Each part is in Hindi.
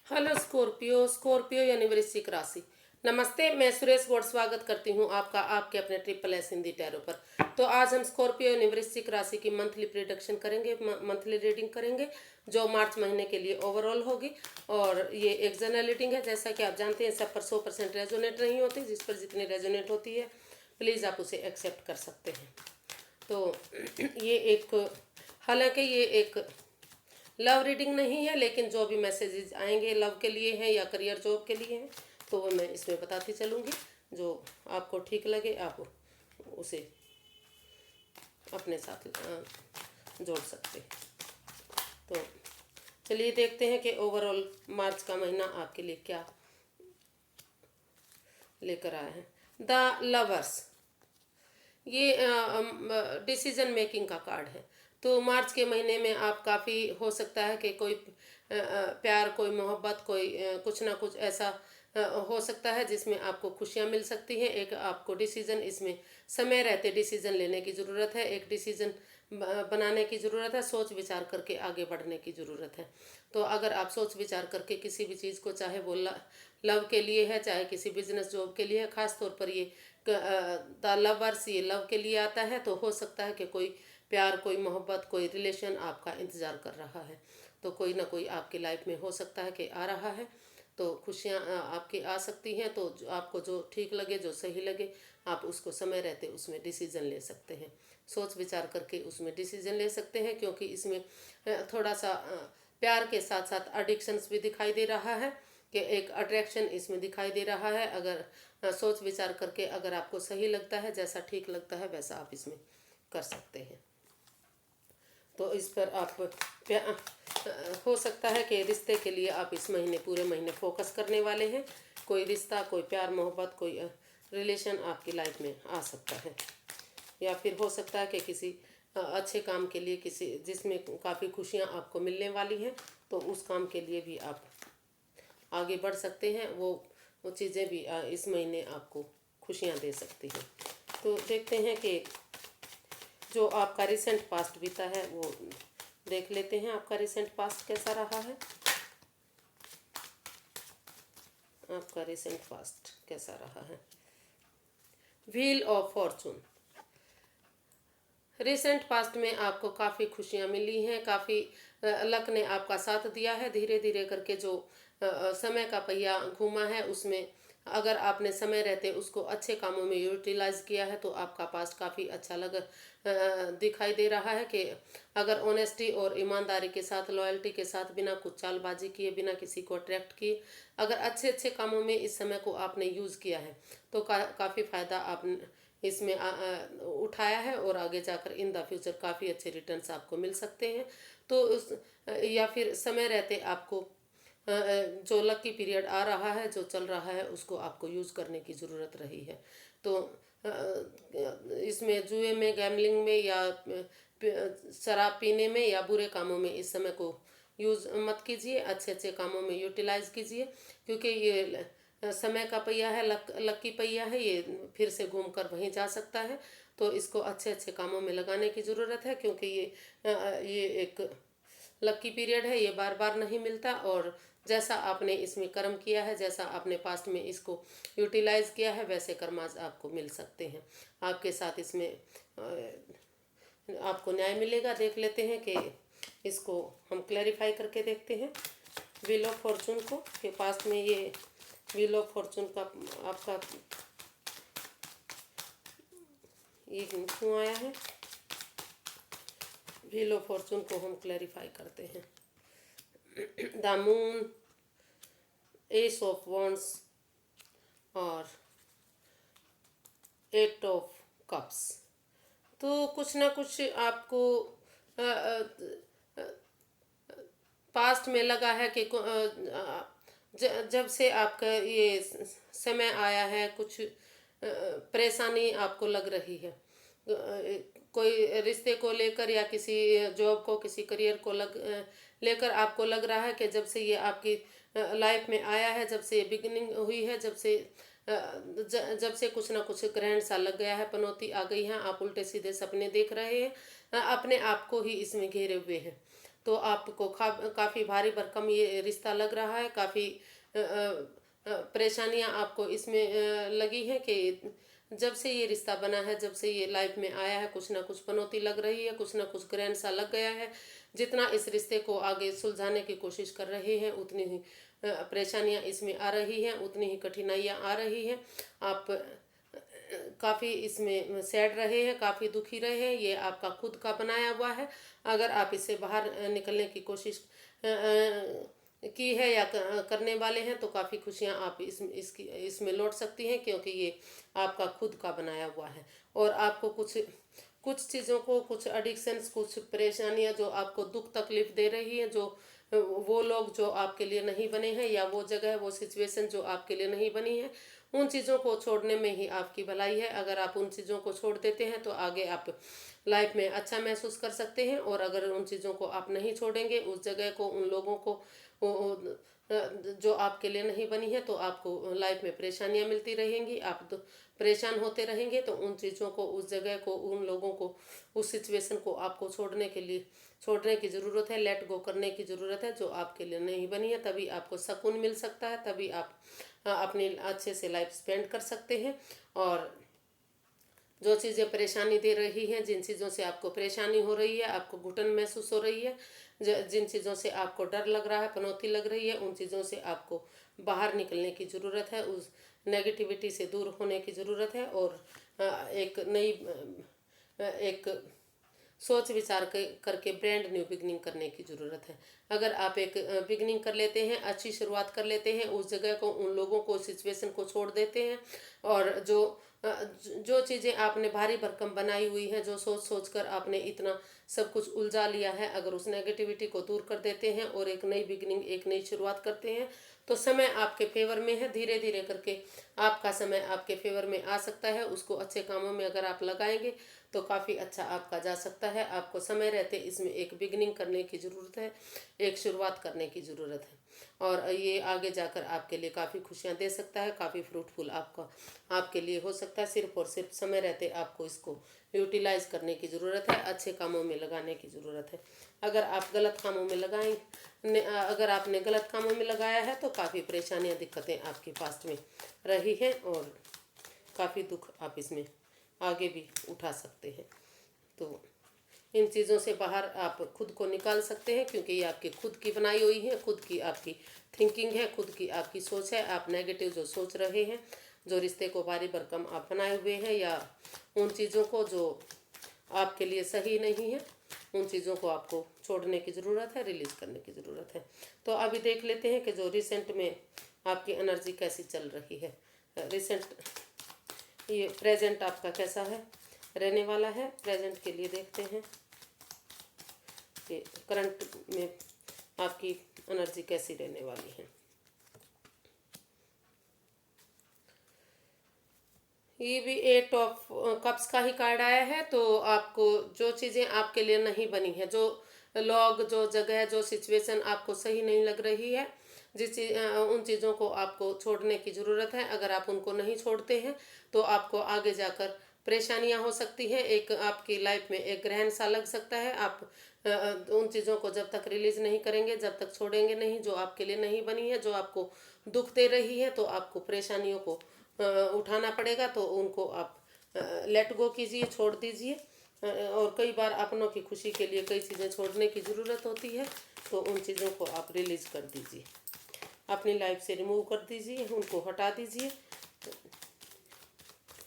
Hello Scorpio. स्कॉर्पियो यानी वृश्चिक राशि। नमस्ते, मैं सुरेश गौड़ स्वागत करती हूँ आपका आपके अपने ट्रिपल एस हिंदी टैरो पर। तो आज हम स्कॉर्पियो यानी वृश्चिक राशि की मंथली प्रिडिक्शन करेंगे, मंथली रीडिंग करेंगे जो मार्च महीने के लिए ओवरऑल होगी। और ये एक जनरल रीडिंग है, जैसा कि आप जानते हैं सब पर 100% रेजोनेट नहीं होती। जिस पर जितनी रेजोनेट होती है प्लीज़ आप उसे एक्सेप्ट कर सकते हैं। तो ये एक, हालांकि ये एक लव रीडिंग नहीं है, लेकिन जो भी मैसेजेस आएंगे लव के लिए हैं या करियर जॉब के लिए हैं तो वो मैं इसमें बताती चलूँगी। जो आपको ठीक लगे आप उसे अपने साथ जोड़ सकते हैं। तो चलिए देखते हैं कि ओवरऑल मार्च का महीना आपके लिए क्या लेकर आया है। द लवर्स, ये डिसीजन मेकिंग का कार्ड है। तो मार्च के महीने में आप काफ़ी हो सकता है कि कोई प्यार, कोई मोहब्बत, कोई कुछ ना कुछ ऐसा हो सकता है जिसमें आपको खुशियां मिल सकती हैं। एक आपको डिसीजन, इसमें समय रहते डिसीजन लेने की ज़रूरत है। एक डिसीजन बनाने की ज़रूरत है, सोच विचार करके आगे बढ़ने की ज़रूरत है। तो अगर आप सोच विचार करके किसी भी चीज़ को, चाहे वो लव के लिए है, चाहे किसी बिजनेस जॉब के लिए है, ख़ास तौर पर ये द लवर्स, ये लव के लिए आता है, तो हो सकता है कि कोई प्यार, कोई मोहब्बत, कोई रिलेशन आपका इंतज़ार कर रहा है। तो कोई ना कोई आपकी लाइफ में हो सकता है कि आ रहा है। तो खुशियाँ आपकी आ सकती हैं। तो आपको जो ठीक लगे, जो सही लगे, आप उसको समय रहते उसमें डिसीज़न ले सकते हैं। सोच विचार करके उसमें डिसीज़न ले सकते हैं, क्योंकि इसमें थोड़ा सा प्यार के साथ साथ एडिक्शंस भी दिखाई दे रहा है कि एक अट्रैक्शन इसमें दिखाई दे रहा है। अगर सोच विचार करके अगर आपको सही लगता है, जैसा ठीक लगता है वैसा आप इसमें कर सकते हैं। तो इस पर आप हो सकता है कि रिश्ते के लिए आप इस महीने, पूरे महीने फोकस करने वाले हैं। कोई रिश्ता, कोई प्यार मोहब्बत, कोई रिलेशन आपकी लाइफ में आ सकता है। या फिर हो सकता है कि किसी अच्छे काम के लिए, किसी जिसमें काफ़ी खुशियाँ आपको मिलने वाली हैं, तो उस काम के लिए भी आप आगे बढ़ सकते हैं। वो चीज़ें भी इस महीने आपको खुशियाँ दे सकती हैं। तो देखते हैं कि जो आपका रिसेंट पास्ट बीता है वो देख लेते हैं। आपका रिसेंट पास्ट कैसा रहा है? आपका रिसेंट पास्ट कैसा रहा है? Wheel of Fortune. Recent past में आपको काफ़ी खुशियाँ मिली हैं, काफ़ी लक ने आपका साथ दिया है। धीरे धीरे करके जो समय का पहिया घूमा है, उसमें अगर आपने समय रहते उसको अच्छे कामों में यूटिलाइज किया है तो आपका पास्ट काफ़ी अच्छा दिखाई दे रहा है। कि अगर ऑनेस्टी और ईमानदारी के साथ, लॉयल्टी के साथ, बिना कुछ चालबाजी किए, बिना किसी को अट्रैक्ट किए, अगर अच्छे अच्छे कामों में इस समय को आपने यूज़ किया है तो काफ़ी फ़ायदा आप इसमें उठाया है। और आगे जाकर इन द फ्यूचर काफ़ी अच्छे रिटर्न्स आपको मिल सकते हैं। तो उस या फिर समय रहते आपको जो लकी पीरियड आ रहा है, जो चल रहा है, उसको आपको यूज़ करने की ज़रूरत रही है। तो इसमें जुए में, गैमलिंग में या शराब पीने में या बुरे कामों में इस समय को यूज़ मत कीजिए। अच्छे अच्छे कामों में यूटिलाइज कीजिए, क्योंकि ये समय का पहिया है, लकी पहिया है, ये फिर से घूम कर वहीं जा सकता है। तो इसको अच्छे अच्छे कामों में लगाने की ज़रूरत है, क्योंकि ये एक लकी पीरियड है, ये बार बार नहीं मिलता। और जैसा आपने इसमें कर्म किया है, जैसा आपने पास्ट में इसको यूटिलाइज किया है, वैसे कर्माज आपको मिल सकते हैं। आपके साथ इसमें आपको न्याय मिलेगा। देख लेते हैं कि इसको हम क्लैरिफाई करके देखते हैं व्हील ऑफ फॉर्चून को, कि पास्ट में ये व्हील ऑफ फॉर्चून का आपका ये क्यों आया है। व्हील ऑफ फॉर्चून को हम क्लैरिफाई करते हैं। The moon, S of wands और एट ऑफ कप्स। तो कुछ ना कुछ आपको पास्ट में लगा है कि जब से आपका ये समय आया है, कुछ परेशानी आपको लग रही है। कोई रिश्ते को लेकर या किसी जॉब को, किसी करियर को लेकर आपको लग रहा है कि जब से ये आपकी लाइफ में आया है, जब से बिगिनिंग हुई है, जब से कुछ ना कुछ ग्रहण सा लग गया है, पनौती आ गई है, आप उल्टे सीधे सपने देख रहे हैं, अपने आप को ही इसमें घेरे हुए हैं। तो आपको काफ़ी भारी भरकम ये रिश्ता लग रहा है। काफ़ी परेशानियां आपको इसमें लगी हैं कि जब से ये रिश्ता बना है, जब से ये लाइफ में आया है, कुछ ना कुछ पनौती लग रही है, कुछ ना कुछ ग्रहण सा लग गया है। जितना इस रिश्ते को आगे सुलझाने की कोशिश कर रहे हैं, उतनी ही परेशानियां इसमें आ रही हैं, उतनी ही कठिनाइयां आ रही हैं। आप काफ़ी इसमें सैड रहे हैं, काफ़ी दुखी रहे हैं। ये आपका खुद का बनाया हुआ है। अगर आप इससे बाहर निकलने की कोशिश की है या करने वाले हैं, तो काफ़ी खुशियां आप इसमें लौट सकती हैं, क्योंकि ये आपका खुद का बनाया हुआ है। और आपको कुछ कुछ चीज़ों को, कुछ एडिक्शंस, कुछ परेशानियां जो आपको दुख तकलीफ दे रही है, जो वो लोग जो आपके लिए नहीं बने हैं, या वो जगह, वो सिचुएशन जो आपके लिए नहीं बनी है, उन चीज़ों को छोड़ने में ही आपकी भलाई है। अगर आप उन चीज़ों को छोड़ देते हैं तो आगे आप लाइफ में अच्छा महसूस कर सकते हैं। और अगर उन चीज़ों को आप नहीं छोड़ेंगे, उस जगह को, उन लोगों को जो आपके लिए नहीं बनी है, तो आपको लाइफ में परेशानियां मिलती रहेंगी। आप तो परेशान होते रहेंगे। तो उन चीज़ों को, उस जगह को, उन लोगों को, उस सिचुएशन को आपको छोड़ने की ज़रूरत है, लेट गो करने की ज़रूरत है, जो आपके लिए नहीं बनी है। तभी आपको सुकून मिल सकता है, तभी आप अपनी अच्छे से लाइफ स्पेंड कर सकते हैं। और जो चीज़ें परेशानी दे रही हैं, जिन चीज़ों से आपको परेशानी हो रही है, आपको घुटन महसूस हो रही है, जिन चीज़ों से आपको डर लग रहा है, पनौती लग रही है, उन चीज़ों से आपको बाहर निकलने की ज़रूरत है। उस नेगेटिविटी से दूर होने की ज़रूरत है। और एक नई एक सोच विचार करके ब्रांड न्यू बिगनिंग करने की ज़रूरत है। अगर आप एक बिगनिंग कर लेते हैं, अच्छी शुरुआत कर लेते हैं, उस जगह को, उन लोगों को, सिचुएशन को छोड़ देते हैं, और जो चीज़ें आपने भारी भरकम बनाई हुई हैं, जो सोच सोच कर आपने इतना सब कुछ उलझा लिया है, अगर उस नेगेटिविटी को दूर कर देते हैं और एक नई बिगनिंग, एक नई शुरुआत करते हैं, तो समय आपके फेवर में है। धीरे धीरे करके आपका समय आपके फेवर में आ सकता है। उसको अच्छे कामों में अगर आप लगाएंगे तो काफ़ी अच्छा आपका जा सकता है। आपको समय रहते इसमें एक बिगनिंग करने की ज़रूरत है, एक शुरुआत करने की ज़रूरत है। और ये आगे जाकर आपके लिए काफ़ी खुशियाँ दे सकता है, काफ़ी फ्रूटफुल आपके लिए हो सकता है। सिर्फ और सिर्फ समय रहते आपको इसको यूटिलाइज करने की ज़रूरत है, अच्छे कामों में लगाने की ज़रूरत है। अगर आप गलत कामों में अगर आपने गलत कामों में लगाया है, तो काफ़ी परेशानियाँ, दिक्कतें आपके पास में रही हैं, और काफ़ी दुख आप इसमें आगे भी उठा सकते हैं। तो इन चीज़ों से बाहर आप खुद को निकाल सकते हैं, क्योंकि ये आपकी खुद की बनाई हुई है, खुद की आपकी थिंकिंग है, खुद की आपकी सोच है। आप नेगेटिव जो सोच रहे हैं, जो रिश्ते को भारी भरकम आप बनाए हुए हैं, या उन चीज़ों को जो आपके लिए सही नहीं है, उन चीज़ों को आपको छोड़ने की ज़रूरत है, रिलीज करने की ज़रूरत है। तो अभी देख लेते हैं कि जो रिसेंट में आपकी एनर्जी कैसी चल रही है। ये प्रेजेंट आपका कैसा है, रहने वाला है। प्रेजेंट के लिए देखते हैं कि करंट में आपकी एनर्जी कैसी रहने वाली है। ये भी 8 ऑफ कप्स का ही कार्ड आया है। तो आपको जो चीज़ें आपके लिए नहीं बनी है, जो लोग, जो जगह, जो सिचुएशन आपको सही नहीं लग रही है, उन चीज़ों को आपको छोड़ने की ज़रूरत है। अगर आप उनको नहीं छोड़ते हैं, तो आपको आगे जाकर परेशानियां हो सकती हैं। एक आपकी लाइफ में एक ग्रहण सा लग सकता है। आप उन चीज़ों को जब तक रिलीज नहीं करेंगे, जब तक छोड़ेंगे नहीं, जो आपके लिए नहीं बनी है, जो आपको दुख दे रही है, तो आपको परेशानियों को उठाना पड़ेगा। तो उनको आप लेट गो कीजिए, छोड़ दीजिए। और कई बार अपनों की खुशी के लिए कई चीज़ें छोड़ने की ज़रूरत होती है, तो उन चीज़ों को आप रिलीज कर दीजिए, अपनी लाइफ से रिमूव कर दीजिए, उनको हटा दीजिए।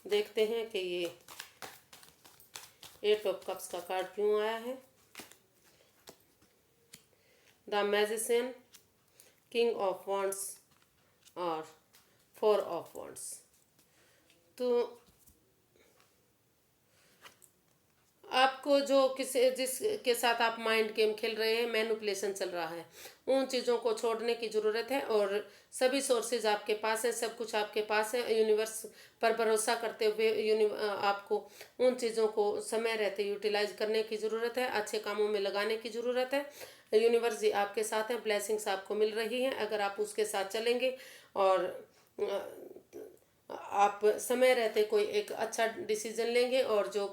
देखते हैं कि ये 8 ऑफ कप्स का कार्ड क्यों आया है। The magician, king of wands और 4 ऑफ वॉन्ड्स। तो आपको जिसके साथ आप माइंड गेम खेल रहे हैं, मैनिपुलेशन चल रहा है, उन चीज़ों को छोड़ने की ज़रूरत है। और सभी सोर्सेज आपके पास है, सब कुछ आपके पास है। यूनिवर्स पर भरोसा करते हुए आपको उन चीज़ों को समय रहते यूटिलाइज करने की ज़रूरत है, अच्छे कामों में लगाने की ज़रूरत है। यूनिवर्स जी आपके साथ है, ब्लेसिंग्स आपको मिल रही हैं। अगर आप उसके साथ चलेंगे और आप समय रहते कोई एक अच्छा डिसीजन लेंगे, और जो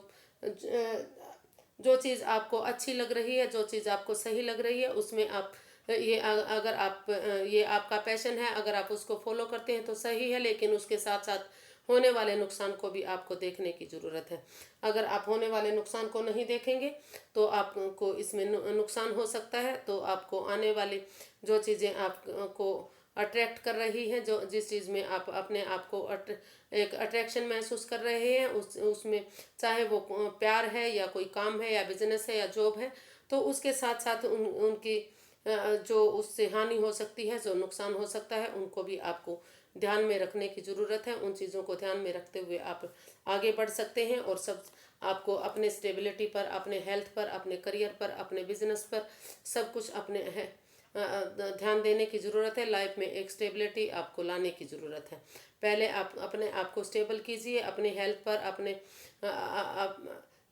जो चीज़ आपको अच्छी लग रही है, जो चीज़ आपको सही लग रही है, उसमें आप अगर आप ये आपका पैशन है, अगर आप उसको फॉलो करते हैं तो सही है, लेकिन उसके साथ साथ होने वाले नुकसान को भी आपको देखने की ज़रूरत है। अगर आप होने वाले नुकसान को नहीं देखेंगे तो आपको इसमें नुकसान हो सकता है। तो आपको आने वाली जो चीज़ें आपको अट्रैक्ट कर रही हैं, जो जिस चीज़ में आप अपने आप को एक अट्रैक्शन महसूस कर रहे हैं, उसमें चाहे वो प्यार है या कोई काम है या बिजनेस है या जॉब है, तो उसके साथ साथ उनकी जो उससे हानि हो सकती है, जो नुकसान हो सकता है, उनको भी आपको ध्यान में रखने की ज़रूरत है। उन चीज़ों को ध्यान में रखते हुए आप आगे बढ़ सकते हैं और सब आपको अपने स्टेबिलिटी पर, अपने हेल्थ पर, अपने करियर पर, अपने बिजनेस पर, सब कुछ अपने है ध्यान देने की ज़रूरत है। लाइफ में एक स्टेबिलिटी आपको लाने की ज़रूरत है। पहले आप अपने आप को स्टेबल कीजिए, अपनी हेल्थ पर, अपने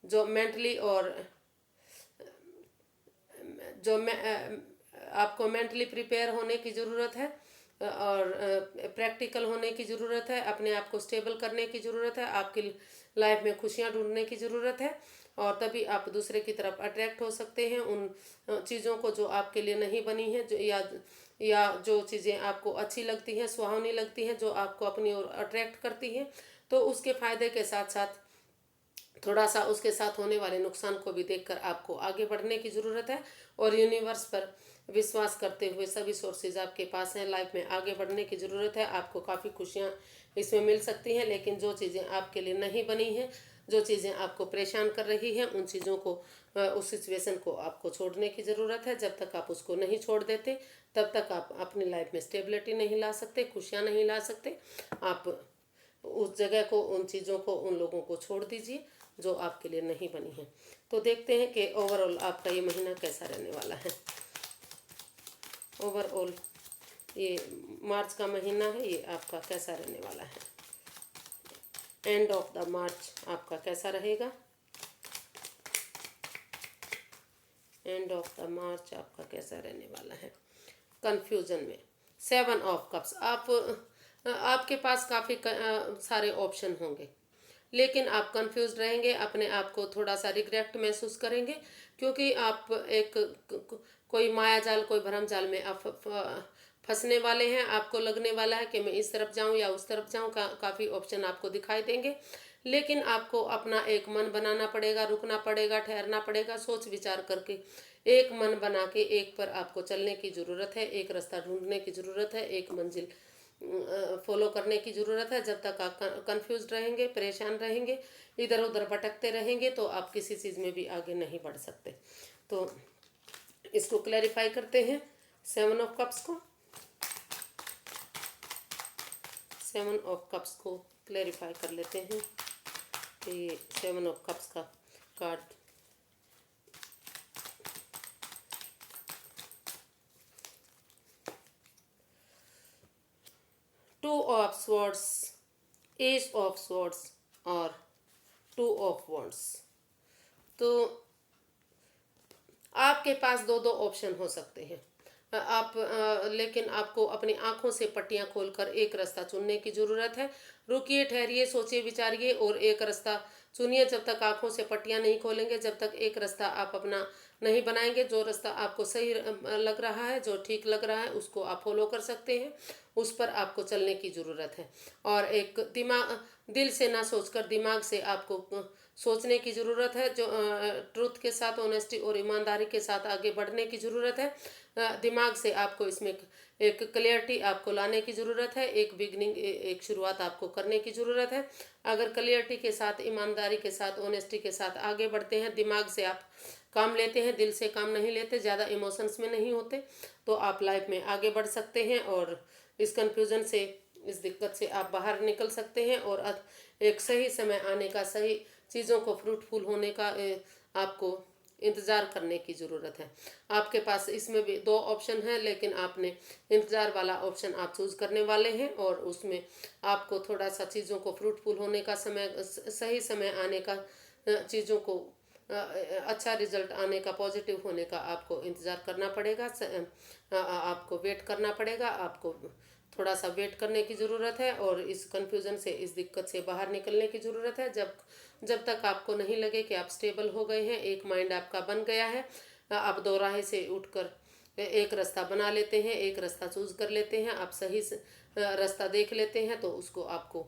जो मेंटली और जो आपको मेंटली प्रिपेयर होने की ज़रूरत है और प्रैक्टिकल होने की ज़रूरत है। अपने आप को स्टेबल करने की ज़रूरत है। आपकी लाइफ में खुशियाँ ढूंढने की ज़रूरत है और तभी आप दूसरे की तरफ अट्रैक्ट हो सकते हैं उन चीज़ों को जो आपके लिए नहीं बनी है, जो या जो चीज़ें आपको अच्छी लगती हैं, सुहावनी लगती हैं, जो आपको अपनी ओर अट्रैक्ट करती हैं, तो उसके फ़ायदे के साथ साथ थोड़ा सा उसके साथ होने वाले नुकसान को भी देखकर आपको आगे बढ़ने की ज़रूरत है। और यूनिवर्स पर विश्वास करते हुए, सभी सोर्सेज आपके पास हैं, लाइफ में आगे बढ़ने की ज़रूरत है। आपको काफ़ी खुशियाँ इसमें मिल सकती हैं, लेकिन जो चीज़ें आपके लिए नहीं बनी हैं, जो चीज़ें आपको परेशान कर रही हैं, उन चीज़ों को उस सिचुएशन को आपको छोड़ने की ज़रूरत है। जब तक आप उसको नहीं छोड़ देते, तब तक आप अपनी लाइफ में स्टेबिलिटी नहीं ला सकते, खुशियाँ नहीं ला सकते। आप उस जगह को, उन चीज़ों को, उन लोगों को छोड़ दीजिए जो आपके लिए नहीं बनी है। तो देखते हैं कि ओवरऑल आपका ये महीना कैसा रहने वाला है। ओवरऑल ये मार्च का महीना है, ये आपका कैसा रहने वाला है। एंड ऑफ द मार्च आपका कैसा रहेगा। एंड ऑफ द मार्च आपका कैसा रहने वाला है। कंफ्यूजन में 7 ऑफ कप्स, आपके पास काफ़ी सारे ऑप्शन होंगे, लेकिन आप कंफ्यूज रहेंगे, अपने आप को थोड़ा सा रिग्रेट महसूस करेंगे, क्योंकि आप कोई माया जाल, कोई भ्रम जाल में आप फंसने वाले हैं। आपको लगने वाला है कि मैं इस तरफ जाऊं या उस तरफ जाऊं, काफ़ी ऑप्शन आपको दिखाई देंगे, लेकिन आपको अपना एक मन बनाना पड़ेगा, रुकना पड़ेगा, ठहरना पड़ेगा, सोच विचार करके एक मन बना के एक पर आपको चलने की ज़रूरत है, एक रास्ता ढूंढने की ज़रूरत है, एक मंजिल फॉलो करने की ज़रूरत है। जब तक आप कंफ्यूज रहेंगे, परेशान रहेंगे, इधर उधर भटकते रहेंगे, तो आप किसी चीज़ में भी आगे नहीं बढ़ सकते। तो इसको क्लैरिफाई करते हैं 7 ऑफ कप्स को। 7 ऑफ कप्स को क्लैरिफाई कर लेते हैं कि 7 ऑफ कप्स का card two of swords, ace of swords और 2 ऑफ वॉन्ड्स। तो आपके पास दो दो ऑप्शन हो सकते हैं। लेकिन आपको अपनी आंखों से पट्टियां खोलकर एक रास्ता चुनने की ज़रूरत है। रुकिए, ठहरिए, सोचिए, विचारिए और एक रास्ता चुनिए। जब तक आंखों से पट्टियां नहीं खोलेंगे, जब तक एक रास्ता आप अपना नहीं बनाएंगे, जो रास्ता आपको सही लग रहा है, जो ठीक लग रहा है, उसको आप फॉलो कर सकते हैं, उस पर आपको चलने की ज़रूरत है। और एक दिल से ना सोचकर दिमाग से आपको सोचने की ज़रूरत है। जो ट्रुथ के साथ, ऑनेस्टी और ईमानदारी के साथ आगे बढ़ने की ज़रूरत है। दिमाग से आपको इसमें एक क्लियरिटी आपको लाने की ज़रूरत है, एक बिगनिंग, एक शुरुआत आपको करने की ज़रूरत है। अगर क्लियरिटी के साथ, ईमानदारी के साथ, ऑनेस्टी के साथ आगे बढ़ते हैं, दिमाग से आप काम लेते हैं, दिल से काम नहीं लेते, ज़्यादा इमोशंस में नहीं होते, तो आप लाइफ में आगे बढ़ सकते हैं और इस कन्फ्यूज़न से, इस दिक्कत से आप बाहर निकल सकते हैं और एक सही समय आने का, सही चीज़ों को फ्रूटफुल होने का आपको इंतज़ार करने की ज़रूरत है। आपके पास इसमें भी दो ऑप्शन है, लेकिन आपने इंतज़ार वाला ऑप्शन आप चूज़ करने वाले हैं और उसमें आपको थोड़ा सा चीज़ों को फ्रूटफुल होने का समय, सही समय आने का, चीज़ों को अच्छा रिजल्ट आने का, पॉजिटिव होने का आपको इंतज़ार करना पड़ेगा। आपको वेट करना पड़ेगा, आपको थोड़ा सा वेट करने की ज़रूरत है और इस कन्फ्यूज़न से, इस दिक्कत से बाहर निकलने की ज़रूरत है। जब जब तक आपको नहीं लगे कि आप स्टेबल हो गए हैं, एक माइंड आपका बन गया है, आप दो राह से उठकर एक रास्ता बना लेते हैं, एक रास्ता चूज कर लेते हैं, आप सही रास्ता देख लेते हैं, तो उसको आपको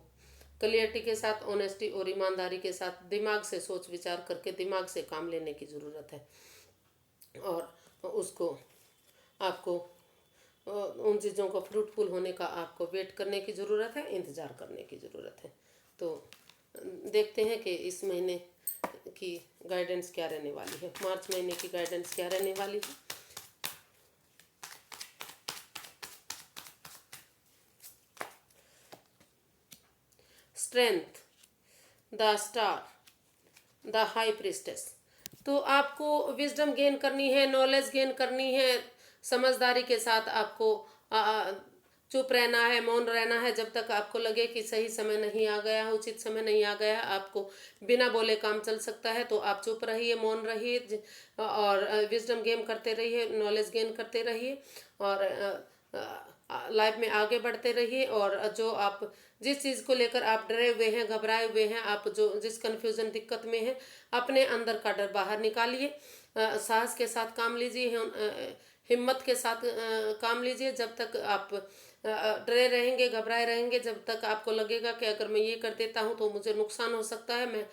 क्लियरिटी के साथ, ऑनेस्टी और ईमानदारी के साथ दिमाग से सोच विचार करके दिमाग से काम लेने की ज़रूरत है। और उसको आपको उन चीज़ों को फ्रूटफुल होने का आपको वेट करने की ज़रूरत है, इंतज़ार करने की ज़रूरत है। तो देखते हैं कि इस महीने की गाइडेंस क्या रहने वाली है, मार्च महीने की गाइडेंस क्या रहने वाली है। Strength, the star, the high priestess. तो आपको विजडम गेन करनी है, नॉलेज गेन करनी है, समझदारी के साथ आपको चुप रहना है, मौन रहना है। जब तक आपको लगे कि सही समय नहीं आ गया, उचित समय नहीं आ गया, आपको बिना बोले काम चल सकता है, तो आप चुप रहिए, मौन रहिए और विजडम गेन करते रहिए, नॉलेज गेन करते रहिए और लाइफ में आगे बढ़ते रहिए। और जो आप जिस चीज़ को लेकर आप डरे हुए हैं, घबराए हुए हैं, आप जो जिस कन्फ्यूज़न दिक्कत में हैं, अपने अंदर का डर बाहर निकालिए, साहस के साथ काम लीजिए, हिम्मत के साथ काम लीजिए। जब तक आप डरे रहेंगे, घबराए रहेंगे, जब तक आपको लगेगा कि अगर मैं ये कर देता हूँ तो मुझे नुकसान हो सकता है, मैं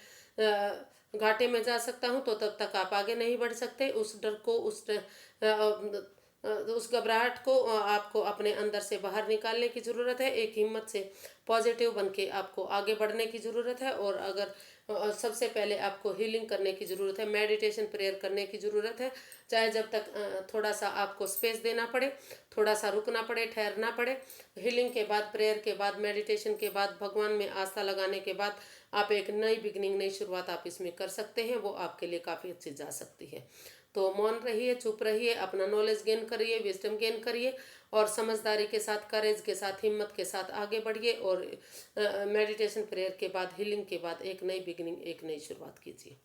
घाटे में जा सकता हूँ, तो तब तक आप आगे नहीं बढ़ सकते। उस डर को, उस घबराहट को आपको अपने अंदर से बाहर निकालने की ज़रूरत है। एक हिम्मत से पॉजिटिव बन के आपको आगे बढ़ने की ज़रूरत है। और अगर सबसे पहले आपको हीलिंग करने की ज़रूरत है, मेडिटेशन प्रेयर करने की ज़रूरत है। चाहे जब तक थोड़ा सा आपको स्पेस देना पड़े, थोड़ा सा रुकना पड़े, ठहरना पड़े। हीलिंग के बाद, प्रेयर के बाद, मेडिटेशन के बाद, भगवान में आस्था लगाने के बाद आप एक नई बिगनिंग, नई शुरुआत आप इसमें कर सकते हैं। वो आपके लिए काफ़ी अच्छी जा सकती है। तो मौन रहिए, चुप रहिए, अपना नॉलेज गेन करिए, विजडम गेन करिए और समझदारी के साथ, करेज के साथ, हिम्मत के साथ आगे बढ़िए। और मेडिटेशन, प्रेयर के बाद, हीलिंग के बाद एक नई बिगनिंग, एक नई शुरुआत कीजिए।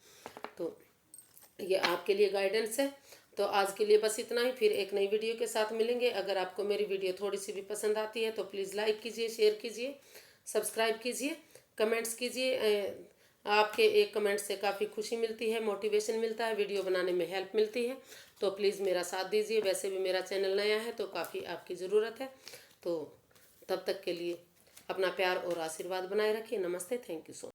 तो ये आपके लिए गाइडेंस है। तो आज के लिए बस इतना ही, फिर एक नई वीडियो के साथ मिलेंगे। अगर आपको मेरी वीडियो थोड़ी सी भी पसंद आती है तो प्लीज़ लाइक कीजिए, शेयर कीजिए, सब्सक्राइब कीजिए, कमेंट्स कीजिए। आपके एक कमेंट से काफ़ी खुशी मिलती है, मोटिवेशन मिलता है, वीडियो बनाने में हेल्प मिलती है। तो प्लीज़ मेरा साथ दीजिए। वैसे भी मेरा चैनल नया है तो काफ़ी आपकी ज़रूरत है। तो तब तक के लिए अपना प्यार और आशीर्वाद बनाए रखिए। नमस्ते, थैंक यू सो मच।